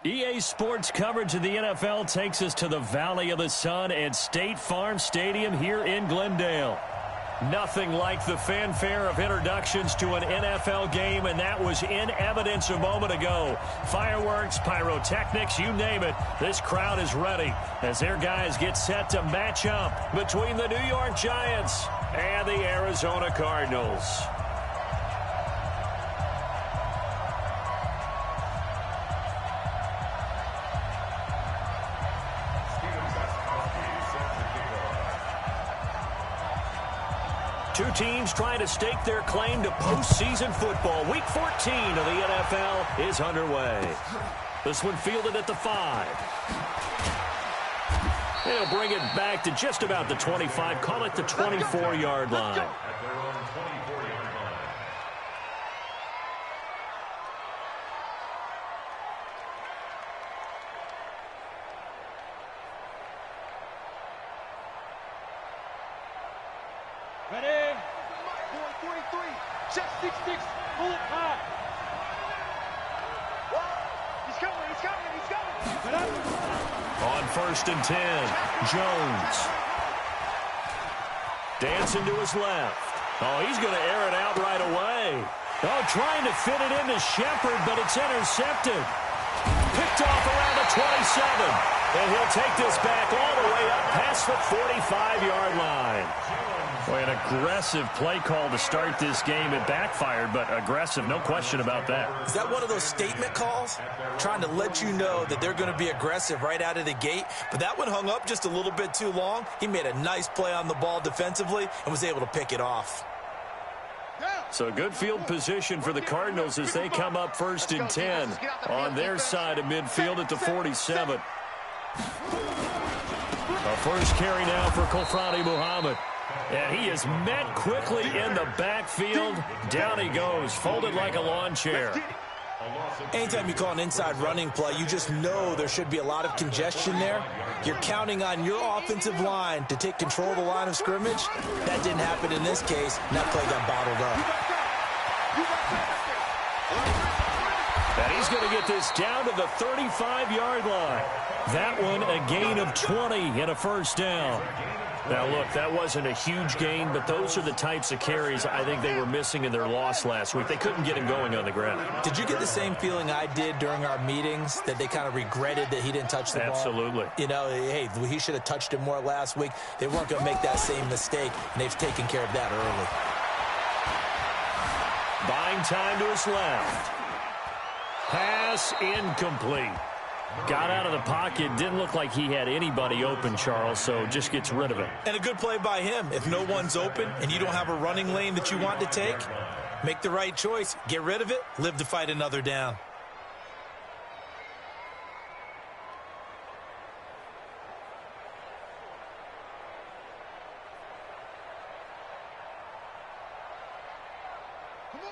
EA Sports coverage of the NFL takes us to the Valley of the Sun at State Farm Stadium here in Glendale. Nothing like the fanfare of introductions to an NFL game, and that was in evidence a moment ago. Fireworks, pyrotechnics, you name it. This crowd is ready as their guys get set to match up between the New York Giants and the Arizona Cardinals. Two teams trying to stake their claim to postseason football. Week 14 of the NFL is underway. This one fielded at the 5. He'll bring it back to just about the 25. Call it the 24-yard line. Ready? 4-3-3. Check 6-6. Pull it high. He's coming. He's coming. He's coming. On 1st and 10, Jones. Dancing to his left. Oh, he's going to air it out right away. Oh, trying to fit it into Shepard, but it's intercepted. Picked off around the 27. And he'll take this back all the way up past the 45-yard line. Boy, an aggressive play call to start this game. It backfired, but aggressive, no question about that. Is that one of those statement calls? Trying to let you know that they're going to be aggressive right out of the gate, but that one hung up just a little bit too long. He made a nice play on the ball defensively and was able to pick it off. So good field position for the Cardinals as they come up 1st and 10 on their side of midfield at the 47. A first carry now for Kofrani Muhammad. And he is met quickly in the backfield. Down he goes, folded like a lawn chair. Anytime you call an inside running play, you just know there should be a lot of congestion there. You're counting on your offensive line to take control of the line of scrimmage. That didn't happen in this case, and that play got bottled up. And he's going to get this down to the 35-yard line. That one a gain of 20 and a first down. Now, look, that wasn't a huge gain, but those are the types of carries I think they were missing in their loss last week. They couldn't get him going on the ground. Did you get the same feeling I did during our meetings, that they kind of regretted that he didn't touch the ball? Absolutely. You know, hey, he should have touched it more last week. They weren't going to make that same mistake, and they've taken care of that early. Buying time to his left. Pass incomplete. Got out of the pocket. Didn't look like he had anybody open, Charles, so just gets rid of it. And a good play by him. If no one's open and you don't have a running lane that you want to take, make the right choice. Get rid of it. Live to fight another down.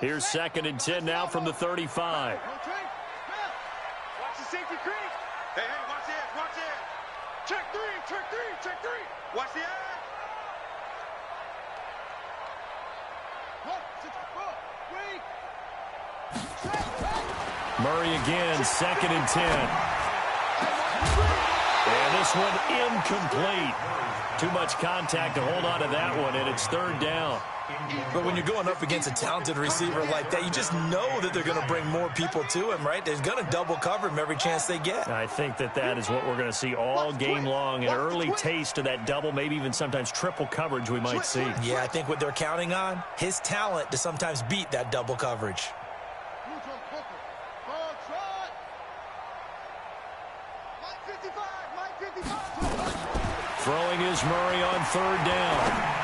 Here's 2nd and 10 now from the 35. Watch the safety creek. Hey, watch it, watch it. Check 3, check 3, check 3. Watch the eye. Murray again, 2nd and 10. And this one incomplete. Too much contact to hold on to that one, and it's 3rd down. But when you're going up against a talented receiver like that, you just know that they're going to bring more people to him, right? They're going to double cover him every chance they get. I think that is what we're going to see all game long. An early taste of that double, maybe even sometimes triple coverage we might see. Yeah, I think what they're counting on, his talent to sometimes beat that double coverage. Throwing is Murray on 3rd down.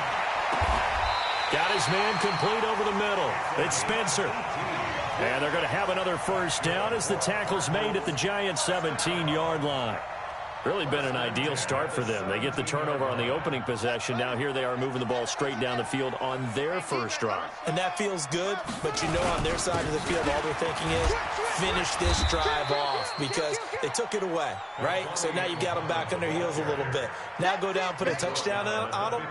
Got his man complete over the middle. It's Spencer. And they're going to have another first down as the tackle's made at the Giants' 17-yard line. Really been an ideal start for them. They get the turnover on the opening possession. Now here they are moving the ball straight down the field on their first drive. And that feels good, but you know on their side of the field all they're thinking is finish this drive off, because They took it away, right? So now you got them back on their heels a little bit. Now go down, put a touchdown on them.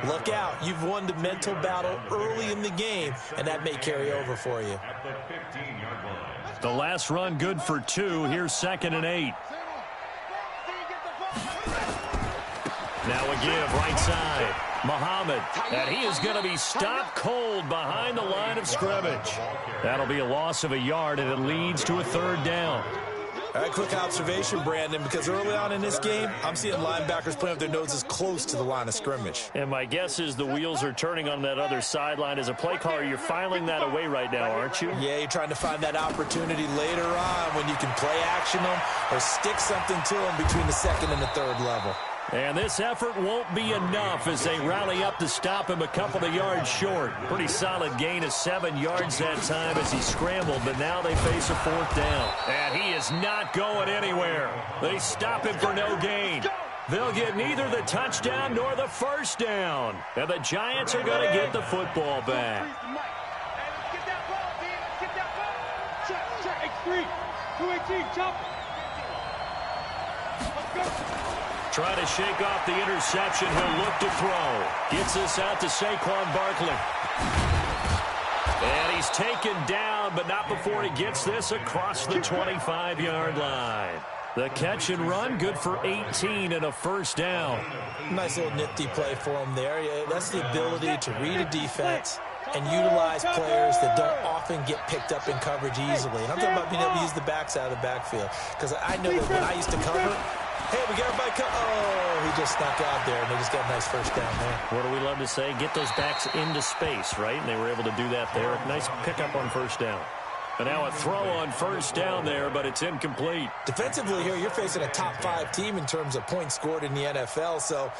Look out. You've won the mental battle early in the game, and that may carry over for you. The last run good for 2. Here's 2nd and 8. Now a give right side. Muhammad, and he is going to be stopped cold behind the line of scrimmage. That'll be a loss of a yard, and it leads to a 3rd down. All right, quick observation, Brandon, because early on in this game, I'm seeing linebackers playing with their noses close to the line of scrimmage. And my guess is the wheels are turning on that other sideline. As a play caller, you're filing that away right now, aren't you? Yeah, you're trying to find that opportunity later on when you can play action them or stick something to them between the 2nd and the 3rd level. And this effort won't be enough as they rally up to stop him a couple of yards short. Pretty solid gain of 7 yards that time as he scrambled, but now they face a 4th down. And he is not going anywhere. They stop him for no gain. They'll get neither the touchdown nor the 1st down. And the Giants are going to get the football back. Get that ball, D. Let's get that ball. Check. X3. 218. Jump. Let's go. Trying to shake off the interception. He'll look to throw. Gets this out to Saquon Barkley. And he's taken down, but not before he gets this across the 25-yard line. The catch and run, good for 18 and a 1st down. Nice little nifty play for him there. Yeah, that's the ability to read a defense and utilize players that don't often get picked up in coverage easily. And I'm talking about being able to use the backs out of the backfield. Because I know that when I used to cover, hey, we got everybody cut. Oh, he just snuck out there, and they just got a nice 1st down there. What do we love to say? Get those backs into space, right? And they were able to do that there. Nice pickup on 1st down. And now a throw on 1st down there, but it's incomplete. Defensively here, you're facing a top 5 team in terms of points scored in the NFL. So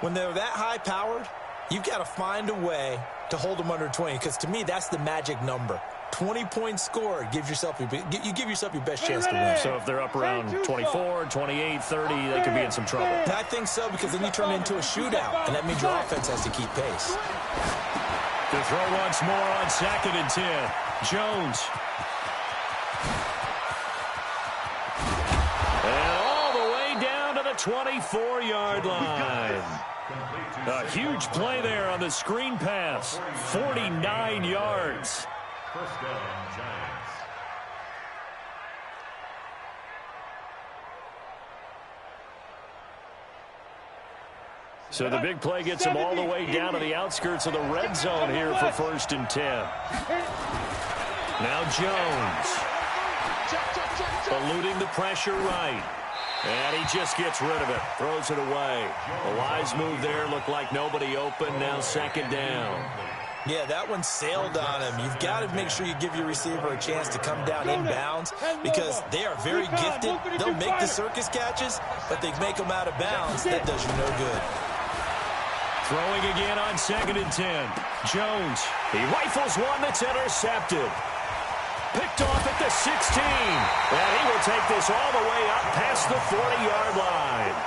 when they're that high-powered, you've got to find a way to hold them under 20, because to me, that's the magic number. 20 points scored, you give yourself your best chance to win. So if they're up around 24, 28, 30, they could be in some trouble. And I think so, because then you turn it into a shootout, and that means your offense has to keep pace. The throw once more on 2nd and 10. Jones. And all the way down to the 24-yard line. A huge play there on the screen pass. 49 yards. 1st down, Giants. So the big play gets him all the way down to the outskirts of the red zone here for 1st and 10. Now Jones. Eluding the pressure right. And he just gets rid of it. Throws it away. A wise move there. Looked like nobody open. Now 2nd down. Yeah, that one sailed on him. You've got to make sure you give your receiver a chance to come down inbounds, because they are very gifted. They'll make the circus catches, but they make them out of bounds. That does you no good. Throwing again on 2nd and 10. Jones. He rifles one that's intercepted. Picked off at the 16. And he will take this all the way up past the 40-yard line.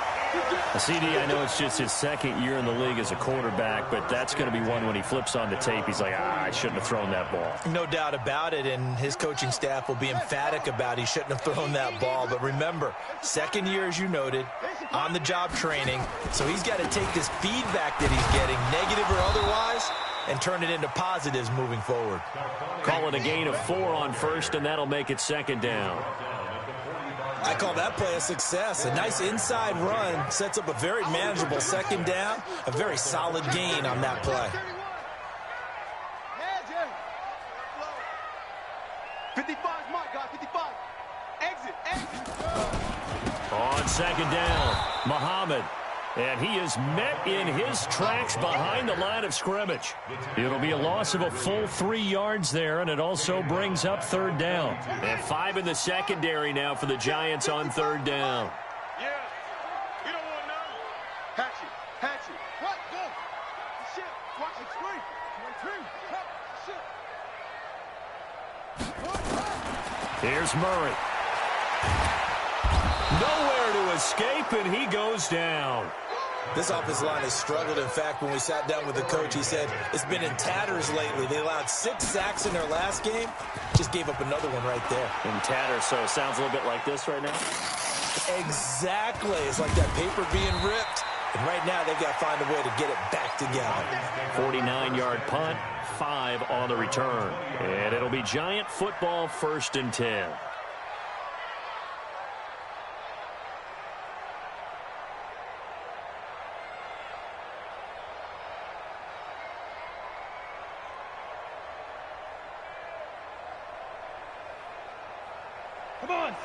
CD, I know it's just his 2nd year in the league as a quarterback, but that's going to be one when he flips on the tape. He's like, I shouldn't have thrown that ball. No doubt about it, and his coaching staff will be emphatic about he shouldn't have thrown that ball. But remember, 2nd year, as you noted, on-the-job training. So he's got to take this feedback that he's getting, negative or otherwise, and turn it into positives moving forward. Call it a gain of 4 on 1st, and that'll make it 2nd down. I call that play a success. A nice inside run sets up a very manageable 2nd down, a very solid gain on that play. 55, my God, 55. Exit. On 2nd down, Muhammad. And he is met in his tracks behind the line of scrimmage. It'll be a loss of a full 3 yards there, and it also brings up 3rd down. And 5 in the secondary now for the Giants on 3rd down. Yeah. You don't want none. Hatch it. What? Go. Shit. Watch it. Screen. 1, 2. Here's Murray. Nowhere to escape, and he goes down. This offensive line has struggled. In fact, when we sat down with the coach, he said it's been in tatters lately. They allowed 6 sacks in their last game. Just gave up another one right there. In tatters, so it sounds a little bit like this right now. Exactly. It's like that paper being ripped. And right now, they've got to find a way to get it back together. 49-yard punt, 5 on the return. And it'll be Giant football, 1st and 10.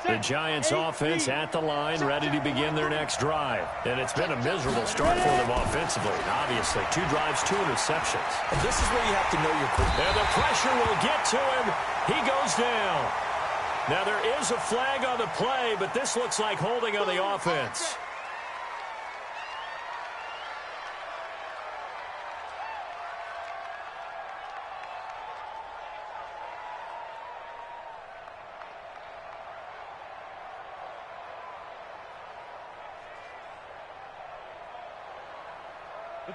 The Giants offense at the line, ready to begin their next drive. And it's been a miserable start for them offensively. Obviously, 2 drives, 2 interceptions. And this is where you have to know your quarterback. And the pressure will get to him. He goes down. Now, there is a flag on the play, but this looks like holding on the offense.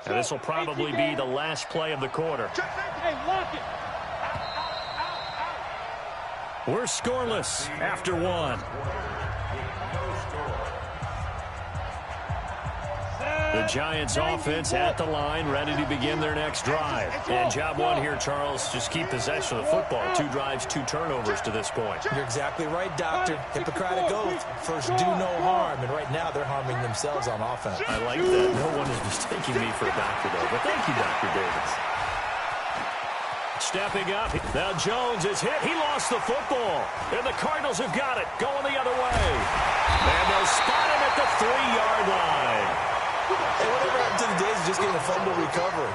And this will probably be the last play of the quarter. We're scoreless after 1. The Giants offense at the line, ready to begin their next drive. And job 1 here, Charles, just keep possession of the football. 2 drives, 2 turnovers to this point. You're exactly right, Doctor. Hippocratic oath. First, do no harm. And right now, they're harming themselves on offense. I like that. No one is mistaking me for a doctor, though. But thank you, Dr. Davis. Stepping up. Now Jones is hit. He lost the football. And the Cardinals have got it. Going the other way. And they'll spot him at the 3-yard line. Hey, whatever happened to the days of just getting a fumble recovery?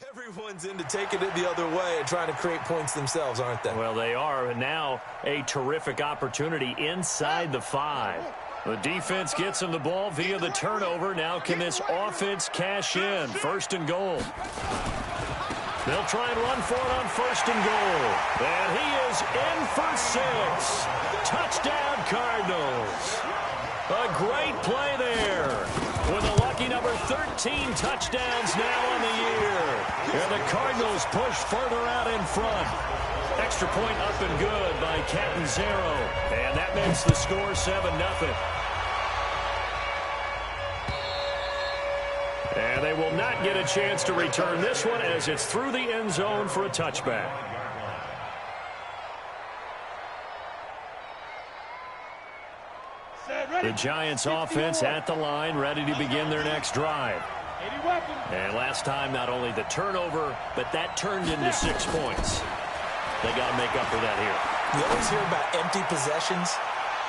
Everyone's into taking it the other way and trying to create points themselves, aren't they? Well, they are, and now a terrific opportunity inside the 5. The defense gets him the ball via the turnover. Now can this offense cash in? 1st and goal. They'll try and run for it on 1st and goal. And he is in for 6. Touchdown, Cardinals. A great play there. With a lucky number 13 touchdowns now on the year. And the Cardinals push further out in front. Extra point up and good by Catanzaro. And that makes the score 7-0. And they will not get a chance to return this one as it's through the end zone for a touchback. The Giants offense at the line, ready to begin their next drive. And last time, not only the turnover, but that turned into 6 points. They got to make up for that here. You always hear about empty possessions,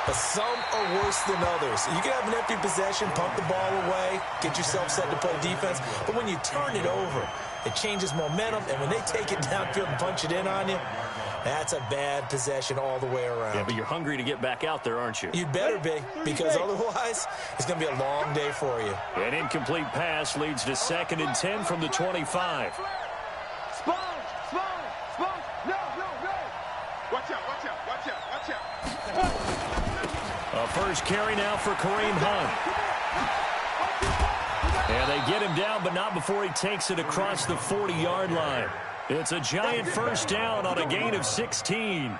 but some are worse than others. You can have an empty possession, pump the ball away, get yourself set to play defense, but when you turn it over, it changes momentum, and when they take it downfield and punch it in on you, that's a bad possession all the way around. Yeah, but you're hungry to get back out there, aren't you? You'd better be, because otherwise, it's going to be a long day for you. An incomplete pass leads to 2nd and 10 from the 25. Sponge! No! Watch out! A first carry now for Kareem Hunt. And they get him down, but not before he takes it across the 40-yard line. It's a Giant first down on a gain of 16.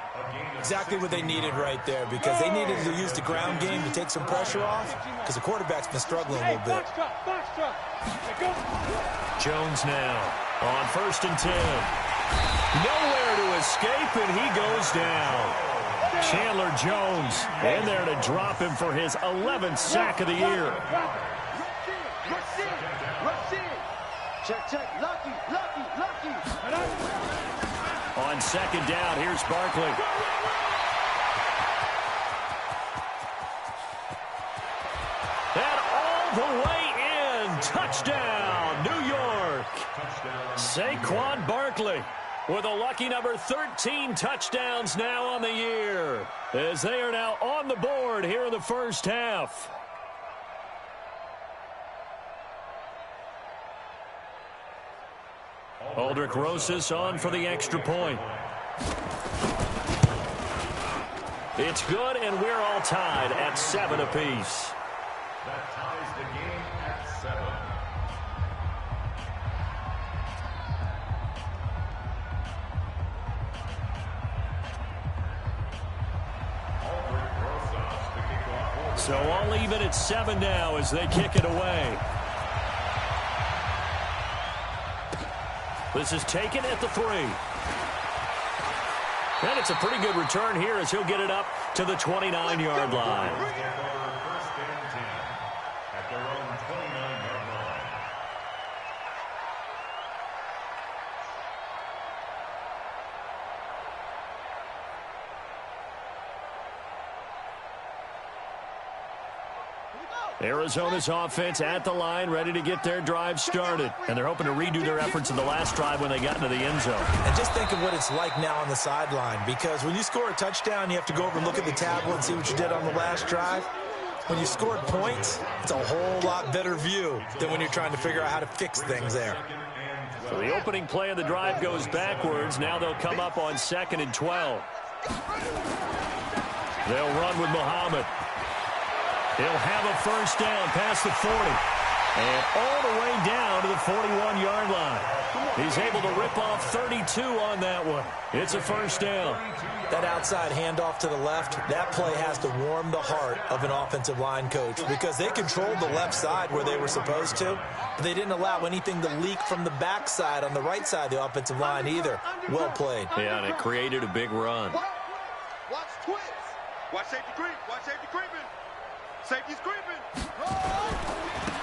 Exactly what they needed right there, because they needed to use the ground game to take some pressure off, because the quarterback's been struggling a little bit. Jones now on 1st and 10. Nowhere to escape, and he goes down. Chandler Jones in there to drop him for his 11th sack of the year. Check. Lucky. On 2nd down, here's Barkley. And all the way in. Touchdown, New York. Saquon Barkley with a lucky number 13 touchdowns now on the year, as they are now on the board here in the first half. Aldrich Rosas on for the extra point. It's good, and we're all tied at 7 apiece. That ties the game at 7. So all even at 7 now as they kick it away. This is taken at the 3. And it's a pretty good return here as he'll get it up to the 29-yard line. First and 10 at their own 29-yard line. Arizona's offense at the line, ready to get their drive started. And they're hoping to redo their efforts in the last drive when they got into the end zone. And just think of what it's like now on the sideline, because when you score a touchdown, you have to go over and look at the tablet and see what you did on the last drive. When you scored points, it's a whole lot better view than when you're trying to figure out how to fix things there. So the opening play of the drive goes backwards. Now they'll come up on 2nd and 12. They'll run with Muhammad. He'll have a first down past the 40. And all the way down to the 41-yard line. He's able to rip off 32 on that one. It's a first down. That outside handoff to the left, that play has to warm the heart of an offensive line coach, because they controlled the left side where they were supposed to, but they didn't allow anything to leak from the backside on the right side of the offensive line either. Well played. Yeah, and it created a big run. Watch twins. Watch safety creep. Watch safety creeping. Safety's creeping.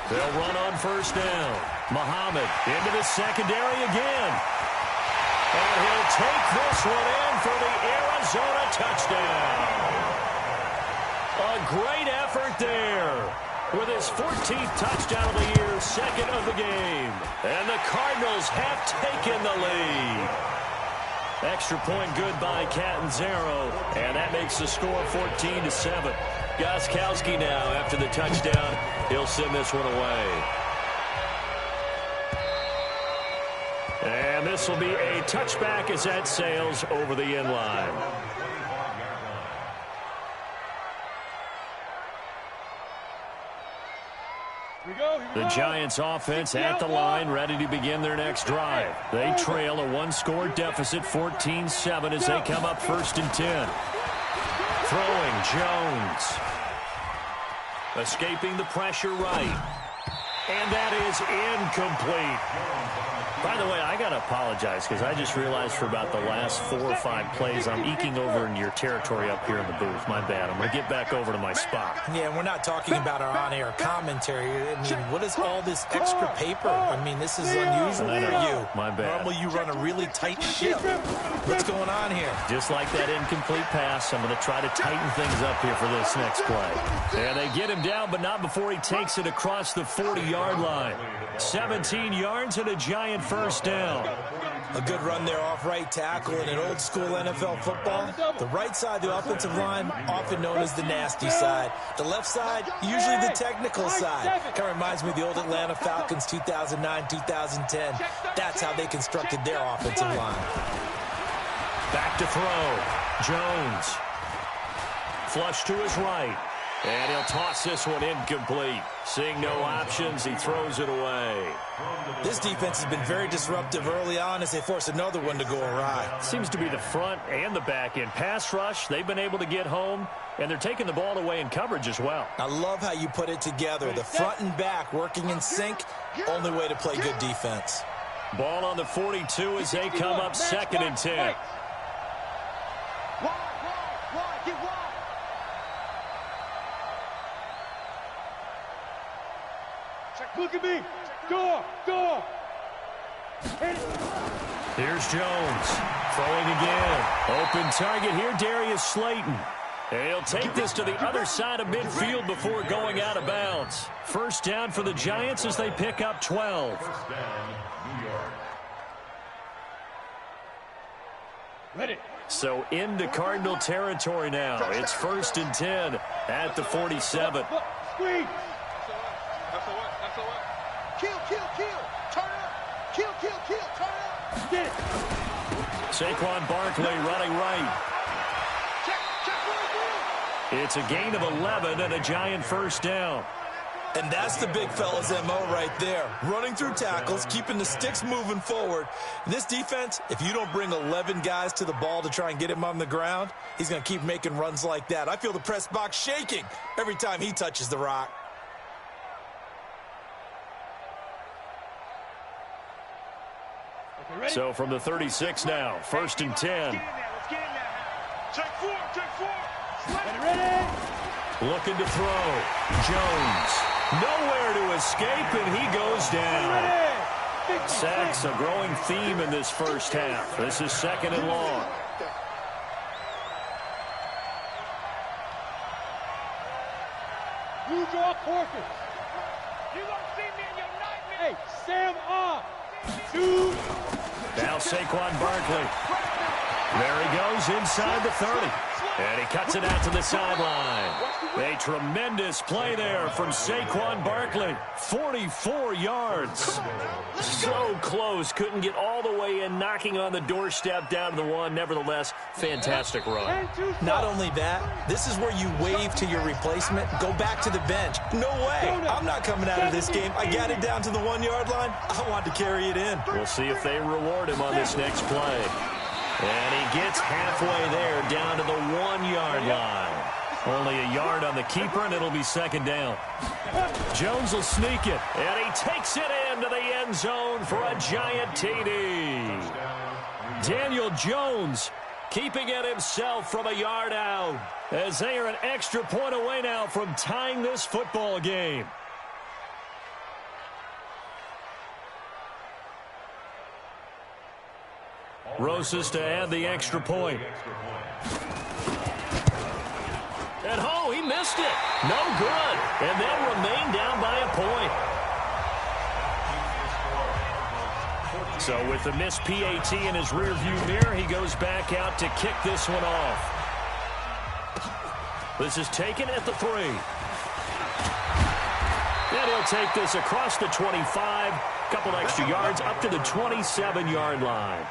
They'll run on first down. Muhammad into the secondary again. And he'll take this one in for the Arizona touchdown. A great effort there with his 14th touchdown of the year, 2nd of the game. And the Cardinals have taken the lead. Extra point good by Catanzaro, and that makes the score 14-7. Gostkowski now, after the touchdown, he'll send this one away. And this will be a touchback as that sails over the end line. The Giants offense at the line, ready to begin their next drive. They trail a one-score deficit, 14-7, as they come up 1st and 10. Throwing, Jones. Escaping the pressure right. And that is incomplete. By the way, I got to apologize because I just realized for about the last 4 or 5 plays, I'm eking over into your territory up here in the booth. My bad. I'm going to get back over to my spot. Yeah, we're not talking about our on-air commentary. I mean, what is all this extra paper? I mean, this is unusual for you. My bad. Normally you run a really tight ship. What's going on here? Just like that incomplete pass, I'm going to try to tighten things up here for this next play. And they get him down, but not before he takes it across the 40-yard line. 17 yards and a Giant first down. A good run there off right tackle. In an old-school NFL football, the right side of the offensive line, often known as the nasty side. The left side, usually the technical side. Kind of reminds me of the old Atlanta Falcons 2009-2010. That's how they constructed their offensive line. Back to throw. Jones. Flush to his right. And he'll toss this one incomplete. Seeing no options, he throws it away. This defense has been very disruptive early on as they force another one to go awry. Seems to be the front and the back end. Pass rush, they've been able to get home, and they're taking the ball away in coverage as well. I love how you put it together. The front and back working in sync, only way to play good defense. Ball on the 42 as they come up 2nd and 10. Look at me. Go up. Here's Jones. Throwing again. Open target here, Darius Slayton. And he'll take this to the other side of midfield before going out of bounds. First down for the Giants as they pick up 12. First down, New York. Ready. So into Cardinal territory now. It's 1st and 10 at the 47. Squeeze. Kill. Turn up. Kill. Turn up. Get it. Saquon Barkley running right. Check. It's a gain of 11 and a Giant first down. And that's the big fella's MO right there. Running through tackles, keeping the sticks moving forward. And this defense, if you don't bring 11 guys to the ball to try and get him on the ground, he's going to keep making runs like that. I feel the press box shaking every time he touches the rock. So from the 36 now, 1st and 10. Check four, check four. Ready. Looking to throw. Jones. Nowhere to escape, and he goes down. Sacks a growing theme in this first half. This is 2nd and long. Use your horses. You gonna see me in your nightmare. Hey, Sam off. 2. Now Saquon Barkley. There he goes inside the 30. And he cuts it out to the sideline. A tremendous play there from Saquon Barkley. 44 yards. So close. Couldn't get all the way in, knocking on the doorstep down to the 1. Nevertheless, fantastic run. Not only that, this is where you wave to your replacement, go back to the bench. No way. I'm not coming out of this game. I got it down to the 1-yard line. I want to carry it in. We'll see if they reward him on this next play. And he gets halfway there, down to the 1-yard line. Only a yard on the keeper, and it'll be 2nd down. Jones will sneak it, and he takes it into the end zone for a giant TD. Daniel Jones keeping it himself from a yard out, as they are an extra point away now from tying this football game. Rosas to add the extra point. And oh, he missed it. No good. And they'll remain down by a point. So with the missed PAT in his rearview mirror, he goes back out to kick this one off. This is taken at the 3. And he'll take this across the 25. Couple extra yards up to the 27-yard line.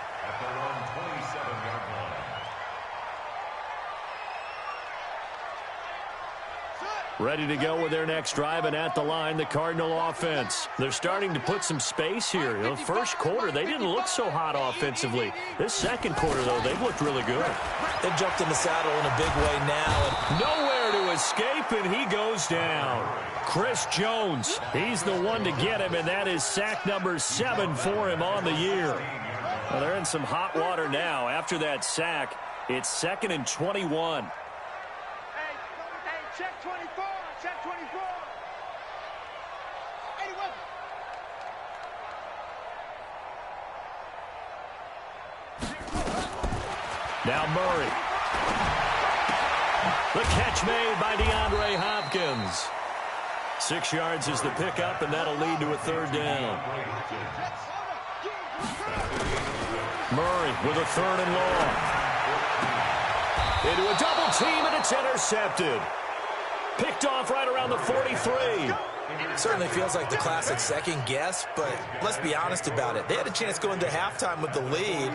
Ready to go with their next drive, and at the line, the Cardinal offense. They're starting to put some space here. The first quarter, they didn't look so hot offensively. This second quarter, though, they've looked really good. They've jumped in the saddle in a big way now. And nowhere to escape, and he goes down. Chris Jones, he's the one to get him, and that is sack number 7 for him on the year. Well, they're in some hot water now. After that sack, it's 2nd and 21. Check 24, check 24. 81. Now Murray. The catch made by DeAndre Hopkins. 6 yards is the pickup, and that'll lead to a 3rd down. Murray with a 3rd and long. Into a double team, and it's intercepted. Picked off right around the 43. Certainly feels like the classic second guess, but let's be honest about it. They had a chance going to halftime with the lead.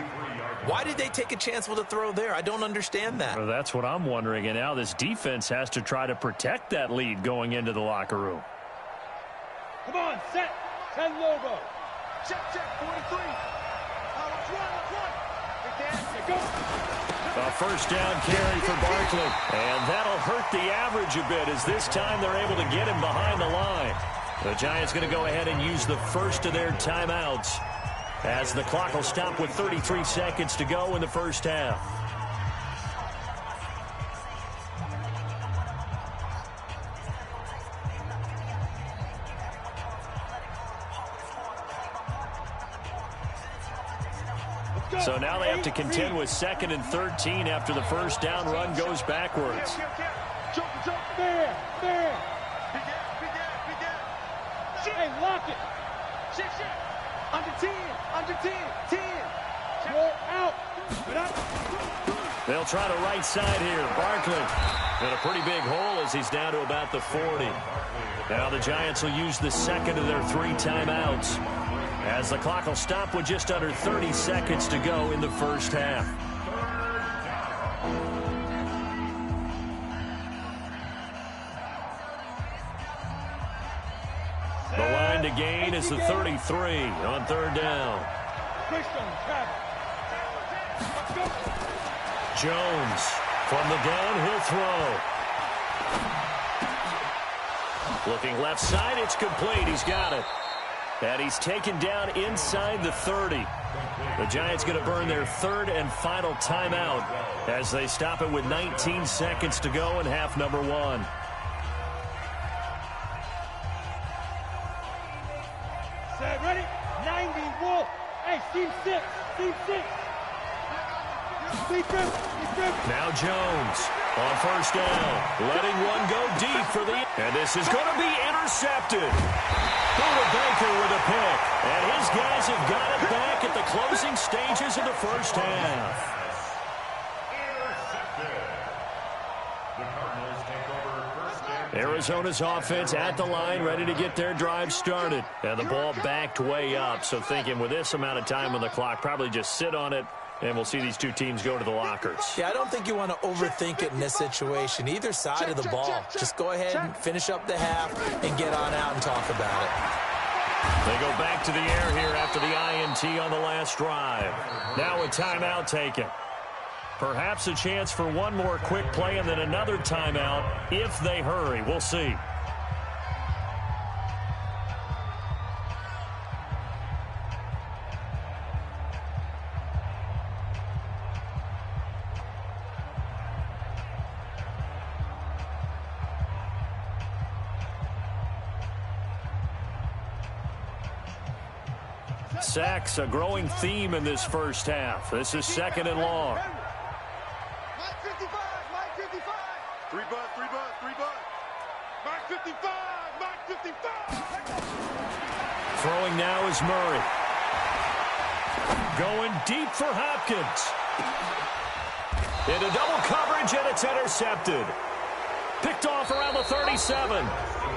Why did they take a chance with a throw there? I don't understand that. Well, that's what I'm wondering, and now this defense has to try to protect that lead going into the locker room. Come on, set. 10 logo. Check, 43. Let's run. Here goes. A 1st down carry for Barkley. And that'll hurt the average a bit, as this time they're able to get him behind the line. The Giants going to go ahead and use the first of their timeouts, as the clock will stop with 33 seconds to go in the first half. So now they have to contend with 2nd and 13 after the first down run goes backwards. Jump. There. Big gap. Hey, lock it. Shit. Under 10. 10. Roll out. They'll try the right side here. Barkley in a pretty big hole as he's down to about the 40. Now the Giants will use the 2nd of their 3 timeouts, as the clock will stop with just under 30 seconds to go in the first half. is the 33 on third down. Jones from the downhill throw. Looking left side, it's complete. He's got it. And he's taken down inside the 30. The Giants going to burn their third and final timeout as they stop it with 19 seconds to go in half number one. Set, ready? 90, wolf. Hey, team 6. Team 6. Now Jones on first down, letting one go deep for the... And this is going to be intercepted. Buda Baker with a pick. And his guys have got it back at the closing stages of the first half. Arizona's offense at the line, ready to get their drive started. And the ball backed way up, so thinking with this amount of time on the clock, probably just sit on it, and we'll see these two teams go to the lockers. Yeah, I don't think you want to overthink it in this situation, either side of the ball. Just go ahead and finish up the half and get on out and talk about it. They go back to the air here after the INT on the last drive. Now a timeout taken. Perhaps a chance for one more quick play and then another timeout if they hurry. We'll see. Sacks, a growing theme in this first half. This is second and long. Mike 55, Mike 55. 3 bud, 3 bud, 3 bud. Mike 55, Mike 55. Throwing now is Murray. Going deep for Hopkins. Into double coverage, and it's intercepted. Picked off around the 37.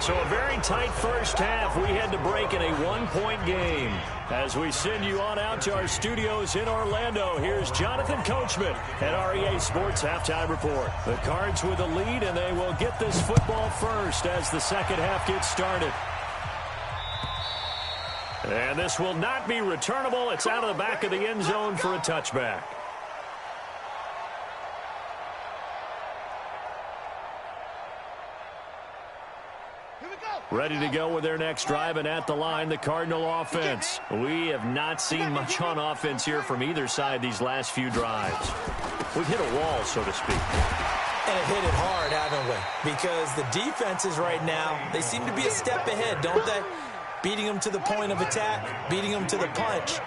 So a very tight first half. We had to break in a one-point game. As we send you on out to our studios in Orlando, here's Jonathan Coachman at REA Sports Halftime Report. The Cards with the lead, and they will get this football first as the second half gets started. And this will not be returnable. It's out of the back of the end zone for a touchback. Ready to go with their next drive, and at the line, the Cardinal offense. We have not seen much on offense here from either side these last few drives. We've hit a wall, so to speak. And it hit it hard, haven't we? Because the defenses right now, they seem to be a step ahead, don't they? Beating them to the point of attack, beating them to the punch.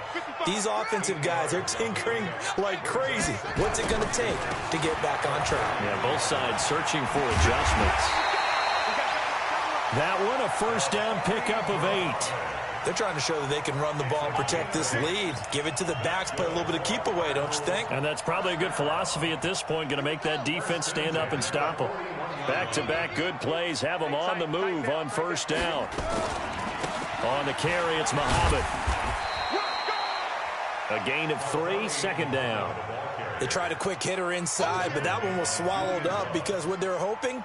These offensive guys are tinkering like crazy. What's it going to take to get back on track? Yeah, both sides searching for adjustments. That one, a first down pickup of 8. They're trying to show that they can run the ball and protect this lead. Give it to the backs, play a little bit of keep away, don't you think? And that's probably a good philosophy at this point, going to make that defense stand up and stop them. Back-to-back good plays, have them on the move on first down. On the carry, it's Muhammad. A gain of 3, second down. They tried a quick hitter inside, but that one was swallowed up because what they're hoping,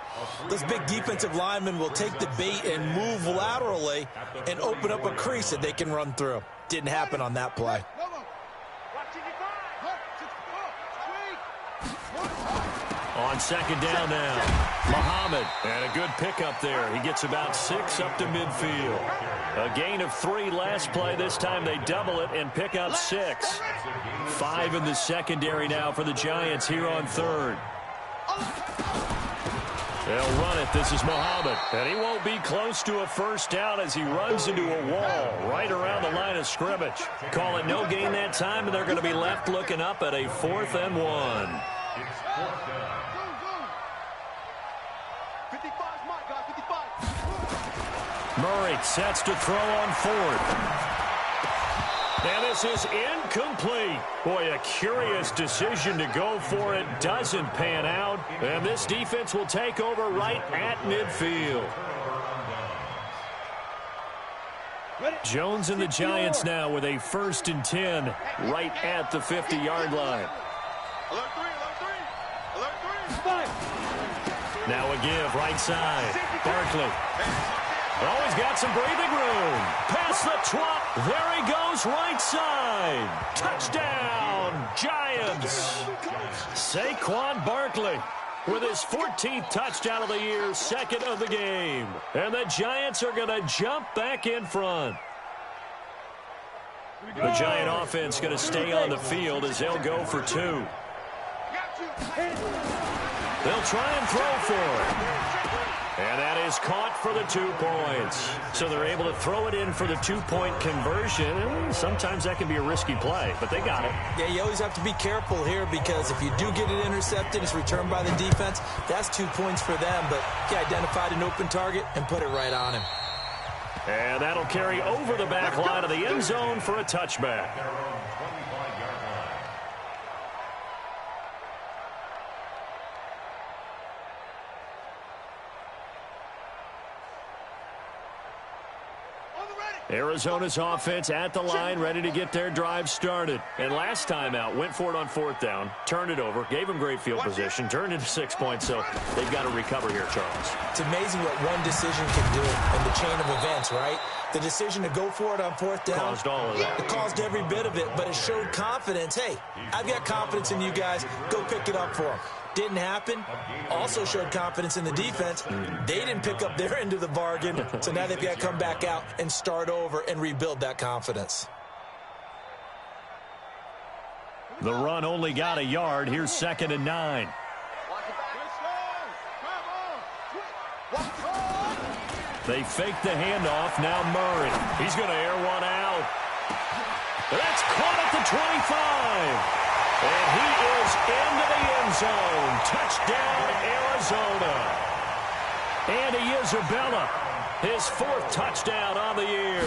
this big defensive lineman will take the bait and move laterally and open up a crease that they can run through. Didn't happen on that play. On second down now, Muhammad, and a good pickup there. He gets about 6 up to midfield. A gain of 3 last play. This time they double it and pick up 6. 5 in the secondary now for the Giants here on third. They'll run it. This is Muhammad, and he won't be close to a first down as he runs into a wall right around the line of scrimmage. Call it no gain that time, and they're going to be left looking up at a 4th and 1. Murray sets to throw on 4th. And this is incomplete. Boy, a curious decision to go for it. Doesn't pan out. And this defense will take over right at midfield. Jones and the Giants now with a 1st and 10 right at the 50-yard line. Alert 3, alert 3, alert 3. Now a give, right side. Barkley. Oh, he's got some breathing room. Past the 12. There he goes, right side. Touchdown, Giants. Saquon Barkley with his 14th touchdown of the year, second of the game. And the Giants are going to jump back in front. The Giant offense going to stay on the field as they'll go for 2. They'll try and throw for it. And that is caught for the 2 points. So they're able to throw it in for the 2-point conversion. Sometimes that can be a risky play, but they got it. Yeah, you always have to be careful here because if you do get it intercepted, it's returned by the defense. That's 2 points for them, but he identified an open target and put it right on him. And that'll carry over the back line of the end zone for a touchback. Arizona's offense at the line, ready to get their drive started. And last time out, went for it on 4th down, turned it over, gave them great field position, turned into 6 points, so they've got to recover here, Charles. It's amazing what one decision can do in the chain of events, right? The decision to go for it on 4th down caused all of that. It caused every bit of it, but it showed confidence. Hey, I've got confidence in you guys. Go pick it up for them. Didn't happen. Also showed confidence in the defense. They didn't pick up their end of the bargain, so now they've got to come back out and start over and rebuild that confidence. The run only got a yard. Here's 2nd and 9. They fake the handoff. Now Murray. He's going to air one out. That's caught at the 25. And he is into the end zone. Touchdown, Arizona. Andy Isabella, his 4th touchdown on the year.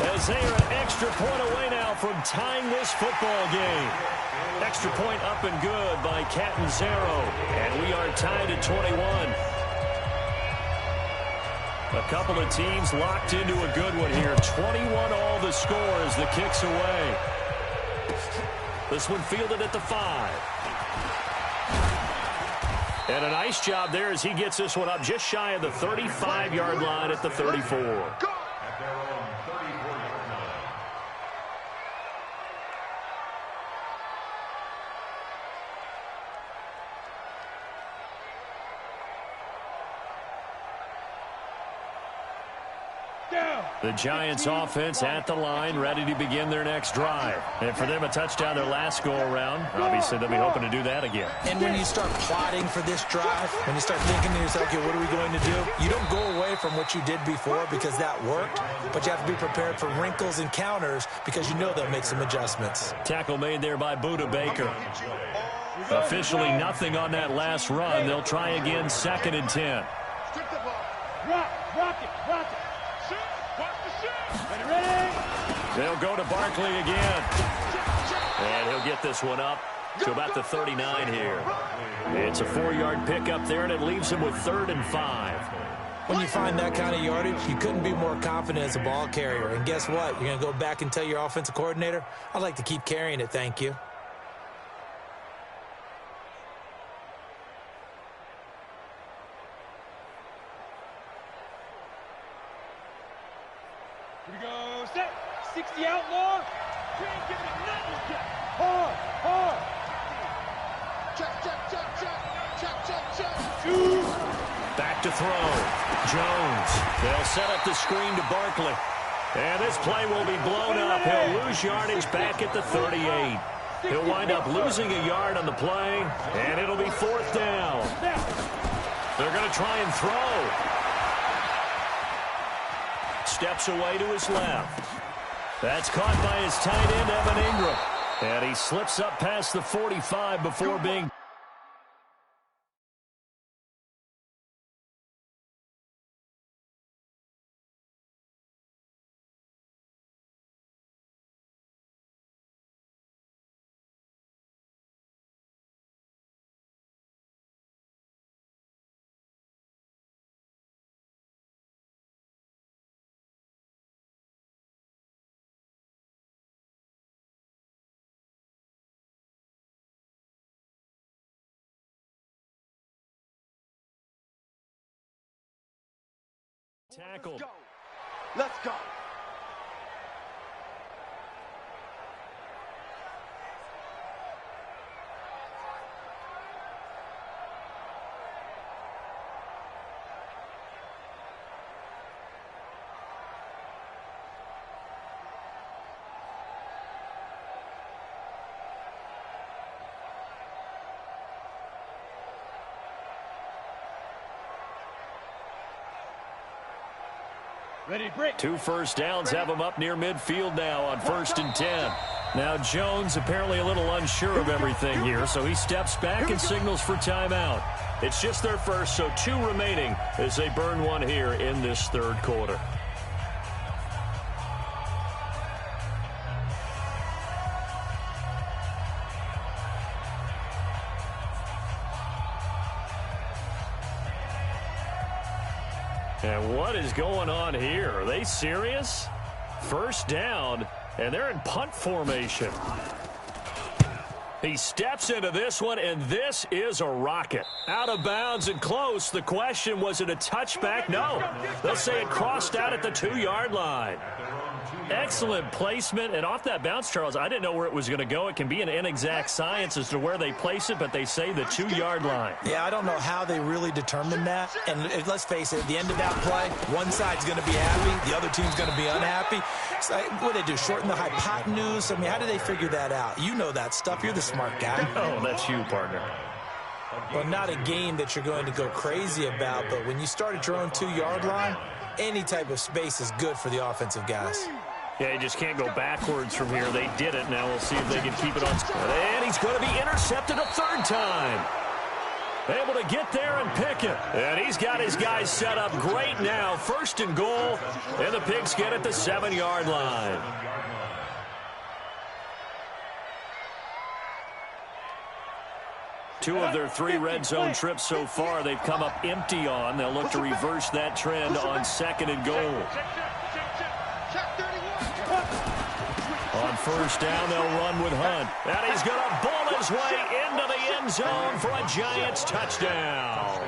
As they are an extra point away now from tying this football game. Extra point up and good by Catanzaro. And we are tied at 21. A couple of teams locked into a good one here. 21 all the score as the kick's away. This one fielded at the 5. And a nice job there as he gets this one up just shy of the 35-yard line at the 34. The Giants offense at the line, ready to begin their next drive. And for them, a touchdown their last go-around. Obviously, they'll be hoping to do that again. And when you start plotting for this drive, when you start thinking to yourself, okay, what are we going to do? You don't go away from what you did before because that worked, but you have to be prepared for wrinkles and counters because you know they'll make some adjustments. Tackle made there by Buda Baker. Officially nothing on that last run. They'll try again, 2nd and 10. Rock it. They'll go to Barkley again. And he'll get this one up to about the 39 here. It's a 4-yard pickup there, and it leaves him with 3rd and 5. When you find that kind of yardage, you couldn't be more confident as a ball carrier. And guess what? You're going to go back and tell your offensive coordinator, I'd like to keep carrying it, thank you. Here we go, set. 60 outlaw. We ain't giving it nothing yet. Hard. Check. Back to throw. Jones. They'll set up the screen to Barkley. And this play will be blown up. He'll lose yardage back at the 38. He'll wind up losing a yard on the play, and it'll be 4th down. They're going to try and throw. Steps away to his left. That's caught by his tight end, Evan Ingram. And he slips up past the 45 before being Tackle. Let's go. Let's go. Ready, break. 2 first downs have him up near midfield now on 1st and 10. Now Jones apparently a little unsure of everything here, so he steps back and signals for timeout. It's just their first, so 2 remaining as they burn one here in this 3rd quarter. And what is going on here? Are they serious? First down, and they're in punt formation. He steps into this one, and this is a rocket. Out of bounds and close. The question, was it a touchback? No. They'll say it crossed out at the 2-yard line. Excellent placement, and off that bounce, Charles, I didn't know where it was going to go. It can be an inexact science as to where they place it, but they say the 2-yard line. Yeah, I don't know how they really determined that. And let's face it, at the end of that play, one side's going to be happy, the other team's going to be unhappy. So, what do they do, shorten the hypotenuse? I mean, how do they figure that out? You know that stuff. You're the smart guy. Oh, that's you, partner. Well, not a game that you're going to go crazy about, but when you start at your own 2-yard line, any type of space is good for the offensive guys. Yeah, you just can't go backwards from here. They did it. Now we'll see if they can keep it on. And he's going to be intercepted a 3rd time. Able to get there and pick it. And he's got his guys set up great now. 1st and goal. And the Pigs get at the 7-yard line. Two of their 3 red zone trips so far they've come up empty on. They'll look to reverse that trend on 2nd and goal. On 1st down, they'll run with Hunt. And he's going to ball his way into the end zone for a Giants touchdown.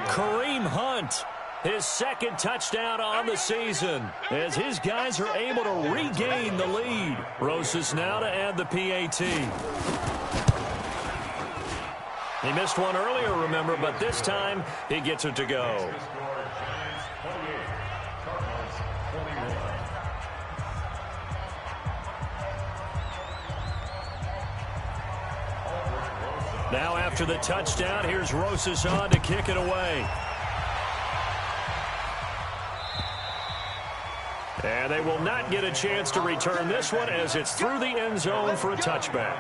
Kareem Hunt, his 2nd touchdown on the season, as his guys are able to regain the lead. Rosas now to add the PAT. He missed one earlier, remember, but this time he gets it to go. Now after the touchdown, here's Rosas on to kick it away. And they will not get a chance to return this one as it's through the end zone for a touchback.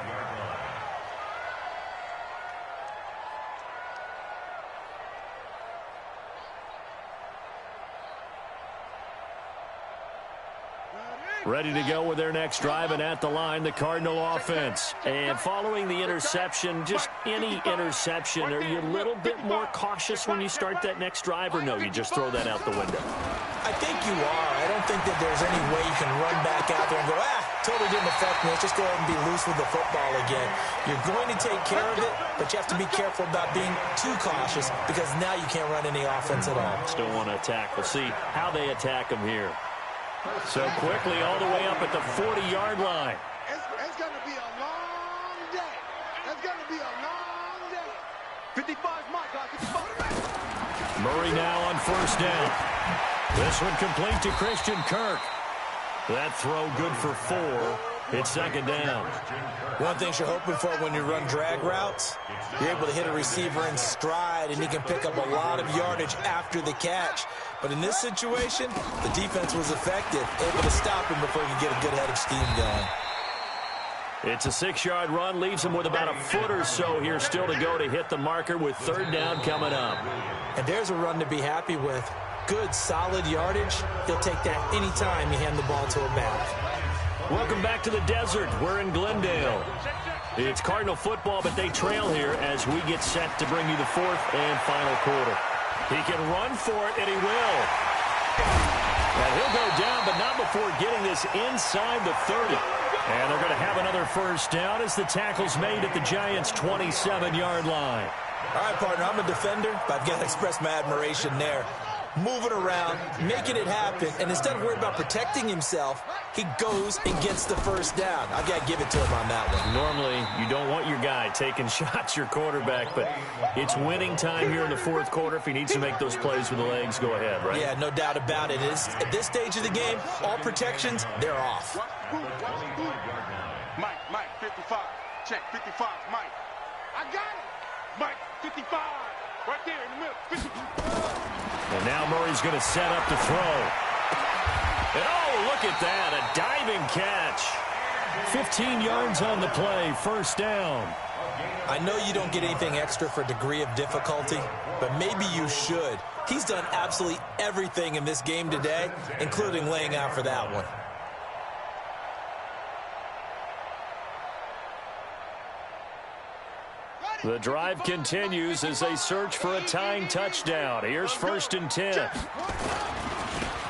Ready to go with their next drive, and at the line, the Cardinal offense. And following the interception, just any interception, are you a little bit more cautious when you start that next drive, or no, you just throw that out the window? I think you are. I don't think that there's any way you can run back out there and go, totally didn't affect me. Let's just go ahead and be loose with the football again. You're going to take care of it, but you have to be careful about being too cautious because now you can't run any offense at all. Still want to attack. We'll see how they attack them here. So quickly all the way up at the 40-yard line. It's going to be a long day. It's going to be a long day. 55 is my guy. 55. Murray now on 1st down. This one complete to Christian Kirk. That throw good for 4. It's 2nd down. One thing you're hoping for when you run drag routes, you're able to hit a receiver in stride, and he can pick up a lot of yardage after the catch. But in this situation, the defense was effective, able to stop him before he could get a good head of steam going. It's a 6-yard run, leaves him with about a foot or so here still to go to hit the marker with 3rd down coming up. And there's a run to be happy with. Good, solid yardage. He'll take that anytime you hand the ball to a back. Welcome back to the desert. We're in Glendale. It's Cardinal football, but they trail here as we get set to bring you the 4th and final quarter. He can run for it, and he will. And he'll go down, but not before getting this inside the 30. And they're going to have another 1st down as the tackle's made at the Giants' 27-yard line. All right, partner, I'm a defender, but I've got to express my admiration there. moving around, making it happen, and instead of worrying about protecting himself, he goes and gets the first down. I've got to give it to him on that one. Normally, you don't want your guy taking shots, your quarterback, but it's winning time here in the fourth quarter. If he needs to make those plays with the legs, go ahead, right? Yeah, no doubt about it. At this stage of the game, all protections, they're off. Mike, 55. Check, 55, Mike. I got it. Mike, 55. Right there in the middle. 55. And now Murray's going to set up to throw. And oh, look at that, a diving catch. 15 yards on the play, first down. I know you don't get anything extra for degree of difficulty, but maybe you should. He's done absolutely everything in this game today, including laying out for that one. The drive continues as they search for a tying touchdown. Here's 1st and 10.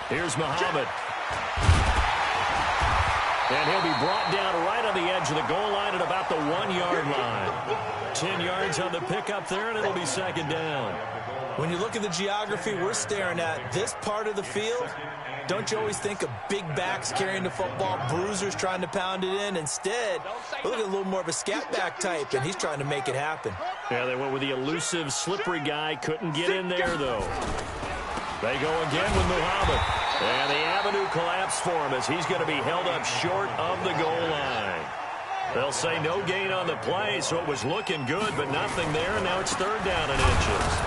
Here's Muhammad. And he'll be brought down right on the edge of the goal line at about the 1-yard line. 10 yards on the pickup there, and it'll be 2nd down. When you look at the geography we're staring at, this part of the field, don't you always think of big backs carrying the football, bruisers trying to pound it in? Instead, look at a little more of a scat back type, and he's trying to make it happen. Yeah, they went with the elusive, slippery guy. Couldn't get in there, though. They go again with Muhammad. And the avenue collapsed for him as he's going to be held up short of the goal line. They'll say no gain on the play, so it was looking good, but nothing there, and now it's 3rd down and inches.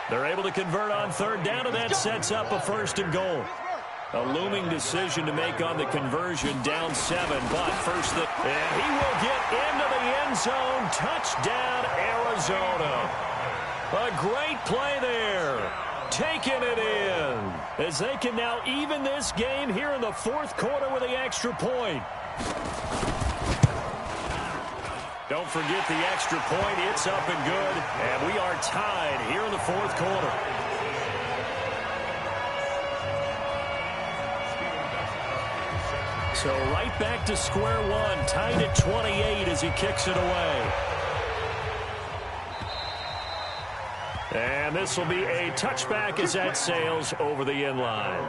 They're able to convert on 3rd down, and that sets up a 1st and goal. A looming decision to make on the conversion, down 7, but first and he will get into the end zone. Touchdown, Arizona. A great play there. Taking it in as they can now even this game here in the 4th quarter with the extra point. Don't forget the extra point. It's up and good, and we are tied here in the 4th quarter. So right back to square one, tied at 28 as he kicks it away. And this will be a touchback as that sails over the end line.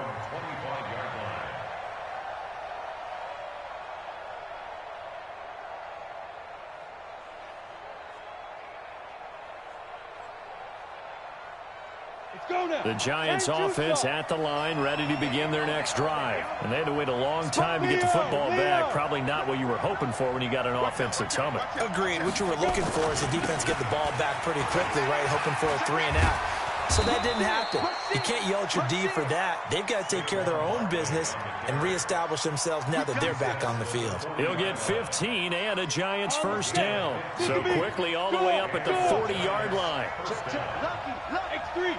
The Giants offense at the line, ready to begin their next drive. And they had to wait a long time to get the football back. Probably not what you were hoping for when you got an offense that's humming. Agreed. What you were looking for is the defense get the ball back pretty quickly, right? Hoping for a 3 and out. So that didn't happen. You can't yell at your D for that. They've got to take care of their own business and reestablish themselves now that they're back on the field. He'll get 15 and a Giants 1st down. So quickly all the way up at the 40-yard line. X3,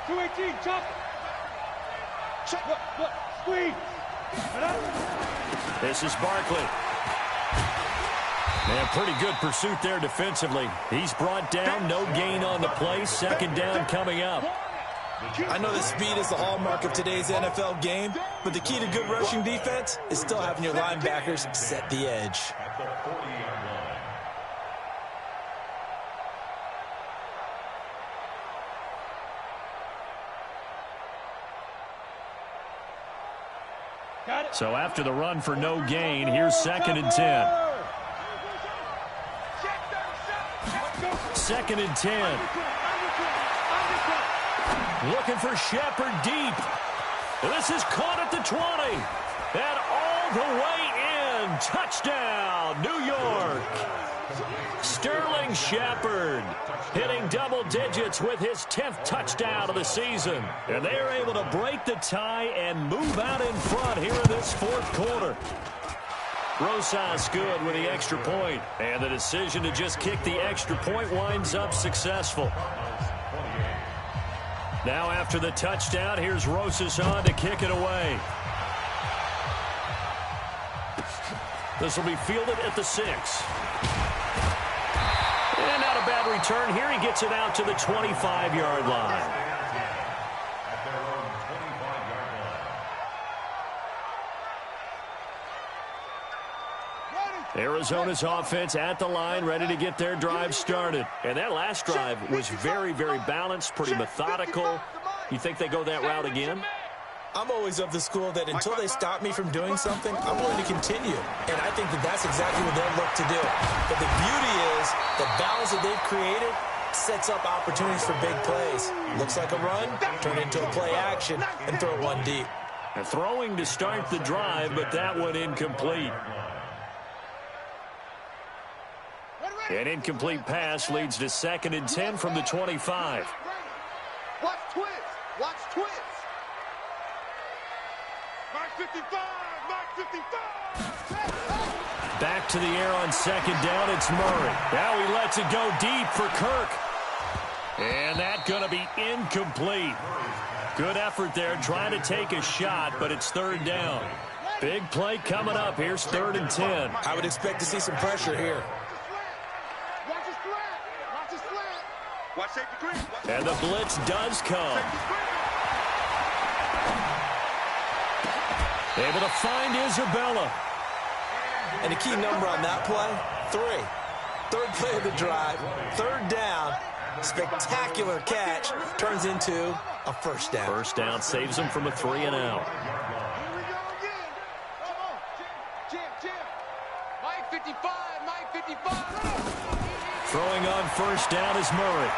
218, chop. Look, squeeze. This is Barkley. Man, pretty good pursuit there defensively. He's brought down, no gain on the play. 2nd down coming up. I know that speed is the hallmark of today's NFL game, but the key to good rushing defense is still having your linebackers set the edge. So after the run for no gain, here's 2nd and 10. 2nd and 10. Looking for Shepard deep. This is caught at the 20. And all the way in. Touchdown, New York. Sterling Shepard hitting double digits with his 10th touchdown of the season. And they are able to break the tie and move out in front here in this 4th quarter. Rosas good with the extra point. And the decision to just kick the extra point winds up successful. Now after the touchdown, here's Rosas on to kick it away. This will be fielded at the 6. And not a bad return here. He gets it out to the 25-yard line. Arizona's offense at the line, ready to get their drive started. And that last drive was very, very balanced, pretty methodical. You think they go that route again? I'm always of the school that until they stop me from doing something, I'm going to continue. And I think that that's exactly what they'll look to do. But the beauty is the balance that they've created sets up opportunities for big plays. Looks like a run, turn into a play action, and throw one deep. And throwing to start the drive, but that one incomplete. An incomplete pass leads to 2nd and 10 from the 25. Watch twist. Watch twist. Mark 55. Mark 55. Back to the air on 2nd down. It's Murray. Now he lets it go deep for Kirk. And that's going to be incomplete. Good effort there trying to take a shot, but it's 3rd down. Big play coming up. Here's 3rd and 10. I would expect to see some pressure here. Watch safety green. And the blitz does come. Able to find Isabella. And the key number on that play, 3. 3rd play of the drive, 3rd down. Spectacular catch turns into a 1st down. 1st down saves them from a 3 and out. Here we go again. Come on. Jim. Mike 55. Mike 55. Throwing on 1st down is Murray.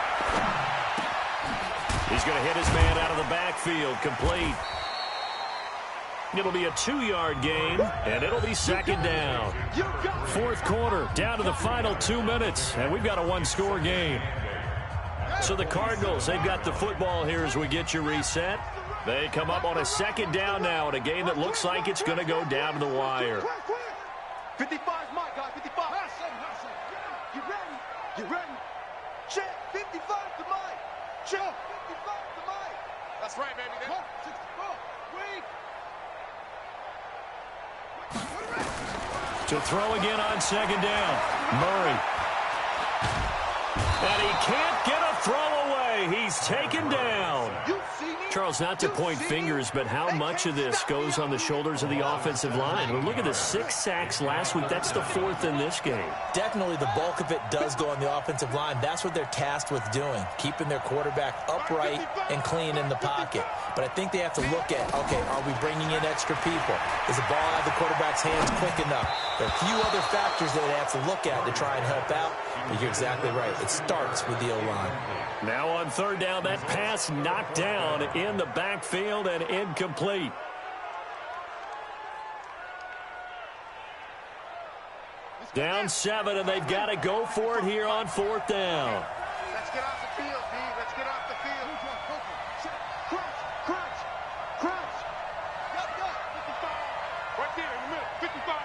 He's going to hit his man out of the backfield. Complete. It'll be a 2-yard gain, and it'll be 2nd down. 4th quarter, down to the final 2 minutes, and we've got a 1-score game. So the Cardinals, they've got the football here as we get you reset. They come up on a 2nd down now in a game that looks like it's going to go down to the wire. 55's my guy. 55. You ready? Check. 55 to Mike. Check. 55 to Mike. That's right, baby. 64. Wait. To throw again on 2nd down. Murray. And he can't get a throw away. He's taken down. Charles, not to point fingers, but how much of this goes on the shoulders of the offensive line? Well, look at the 6 sacks last week. That's the 4th in this game. Definitely the bulk of it does go on the offensive line. That's what they're tasked with doing, keeping their quarterback upright and clean in the pocket. But I think they have to look at, okay, are we bringing in extra people? Is the ball out of the quarterback's hands quick enough? There are a few other factors that they have to look at to try and help out. But you're exactly right. It starts with the O-line. Now on 3rd down, that pass knocked down in the backfield and incomplete. Down 7, and they've got to go for it here on 4th down. Let's get off the field, D. Let's get off the field. Crunch. Right there in the middle. 55.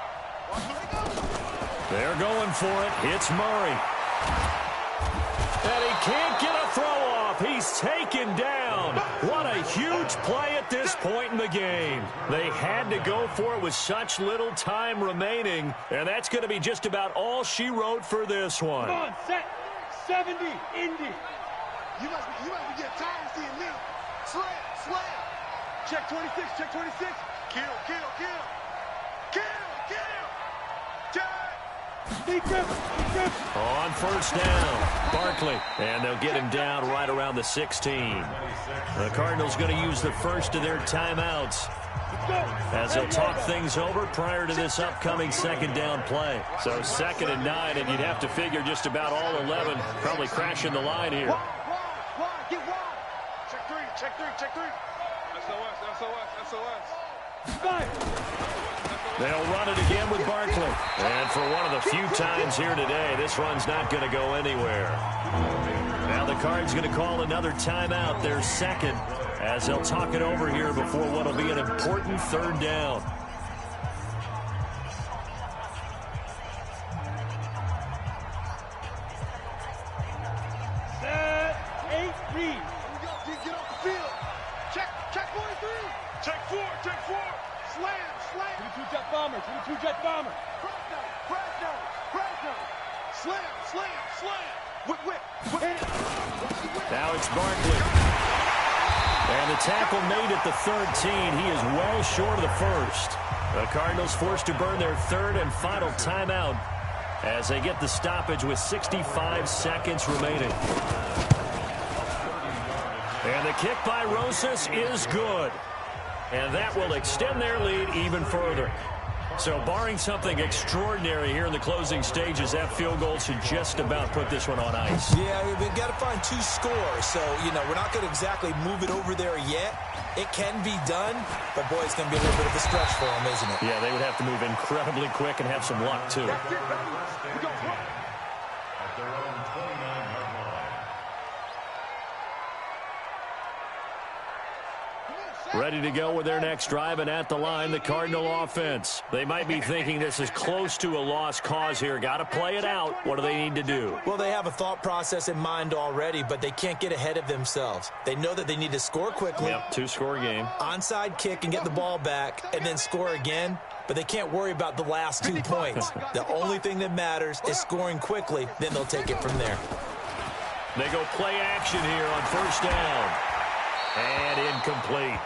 They're going for it. It's Murray. And he can't get a throw off. He's taken down. What a huge play at this point in the game. They had to go for it with such little time remaining, and that's going to be just about all she wrote for this one. Come on, set. 70, Indy. You must be getting tired of seeing me. Slam. Check 26. Kill. Deep grip. On 1st down, Barkley, and they'll get him down right around the 16. The Cardinals going to use the first of their timeouts as they'll talk things over prior to this upcoming 2nd down play. So 2nd and 9, and you'd have to figure just about all 11 probably crashing the line here. Wide. Get wide. Check three. SOS. 5. They'll run it again with Barkley. And for one of the few times here today, this run's not going to go anywhere. Now the Cards going to call another timeout, their 2nd, as they'll talk it over here before what will be an important 3rd down. Set. 8, read. Get off the field. Check 43. Check 4. Slam. 22 jet bomber. Crash nose. Slam. Whip. Now it's Barkley. And the tackle made at the 13. He is well short of the 1st. The Cardinals forced to burn their third and final timeout as they get the stoppage with 65 seconds remaining. And the kick by Rosas is good. And that will extend their lead even further. So barring something extraordinary here in the closing stages, that field goal should just about put this one on ice. Yeah, we've got to find 2 scores. So, we're not going to exactly move it over there yet. It can be done, but, boy, it's going to be a little bit of a stretch for them, isn't it? Yeah, they would have to move incredibly quick and have some luck, too. At their own 29-yard line. Ready to go with their next drive, and at the line, the Cardinal offense. They might be thinking this is close to a lost cause here. Got to play it out. What do they need to do? Well, they have a thought process in mind already, but they can't get ahead of themselves. They know that they need to score quickly. Yep, 2-score game. Onside kick and get the ball back, and then score again. But they can't worry about the last 2 points. The only thing that matters is scoring quickly. Then they'll take it from there. They go play action here on first down. And incomplete.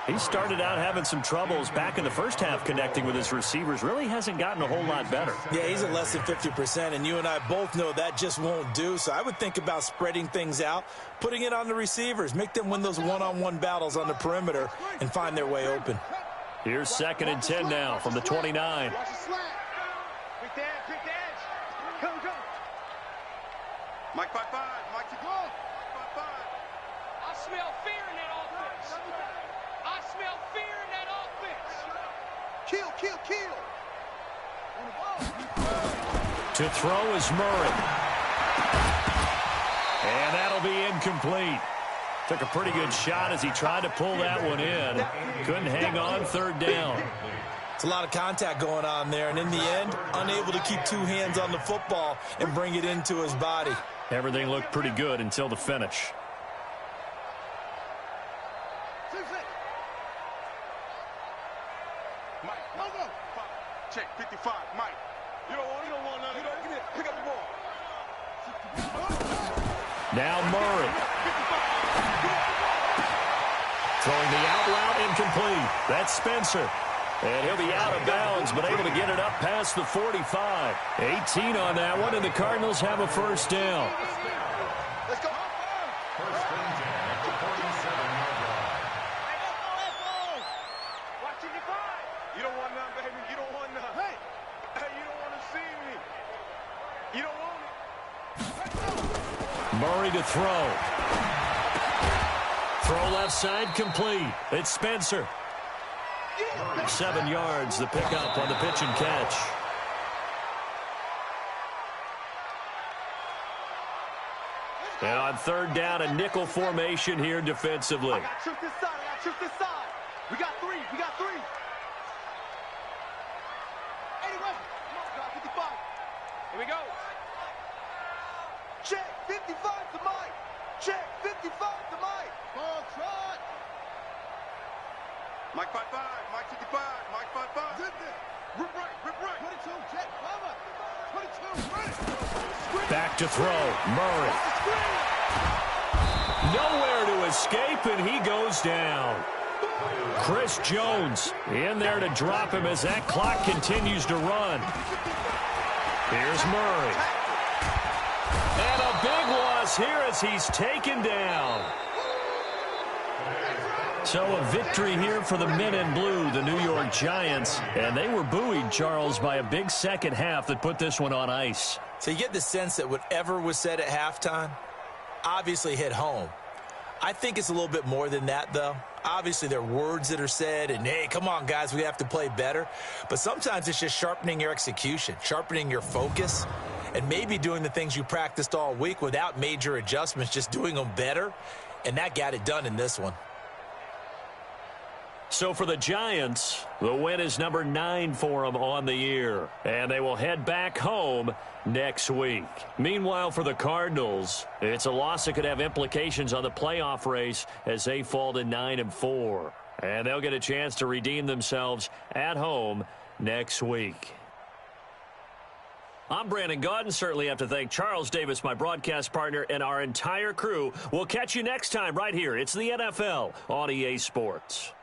He started out having some troubles back in the first half connecting with his receivers. Really hasn't gotten a whole lot better. Yeah, he's at less than 50%, and you and I both know that just won't do. So I would think about spreading things out, putting it on the receivers, make them win those one-on-one battles on the perimeter, and find their way open. Here's 2nd and 10 now from the 29. Watch the slant. Quick dash, quick dash. Go, go. Mike 5-5, Mike to go. 5-5. I smell fear in that offense. I smell fear in that offense. Kill, kill, kill. On the ball. To throw is Murray. And that'll be incomplete. Took a pretty good shot as he tried to pull that one in. Couldn't hang on 3rd down. It's a lot of contact going on there, and in the end, unable to keep 2 hands on the football and bring it into his body. Everything looked pretty good until the finish. Mike, no, no. Check 55, Mike. You don't want none. You don't get it. Pick up the ball. Now Murray. Throwing the out route incomplete. That's Spencer. And he'll be out of bounds, but able to get it up past the 45. 18 on that one, and the Cardinals have a first down. Let's go. First and 10 at the 47-yard line. Watching your five. You don't want none, baby. You don't want none. Hey, you don't want to see me. You don't want it. Murray to throw. Throw left side complete. It's Spencer. 7 yards, the pickup on the pitch and catch. And on 3rd down, a nickel formation here defensively. I got tripped this side. We got 3. Anyway, come on, got 55. Here we go. Check 55 to Mike. Check 55 to Mike. Ball trot. Mike 5-5, Mike 55, Mike 5-5. Rip right. 22, check, cover. 22, ready. Back to throw, Murray. Nowhere to escape, and he goes down. Chris Jones in there to drop him as that clock continues to run. Here's Murray. And a big loss here as he's taken down. So a victory here for the men in blue, the New York Giants. And they were buoyed, Charles, by a big second half that put this one on ice. So you get the sense that whatever was said at halftime obviously hit home. I think it's a little bit more than that, though. Obviously, there are words that are said, and, hey, come on, guys, we have to play better. But sometimes it's just sharpening your execution, sharpening your focus, and maybe doing the things you practiced all week without major adjustments, just doing them better. And that got it done in this one. So for the Giants, the win is number 9 for them on the year. And they will head back home next week. Meanwhile, for the Cardinals, it's a loss that could have implications on the playoff race as they fall to 9-4. And they'll get a chance to redeem themselves at home next week. I'm Brandon Gaudin. Certainly have to thank Charles Davis, my broadcast partner, and our entire crew. We'll catch you next time right here. It's the NFL on EA Sports.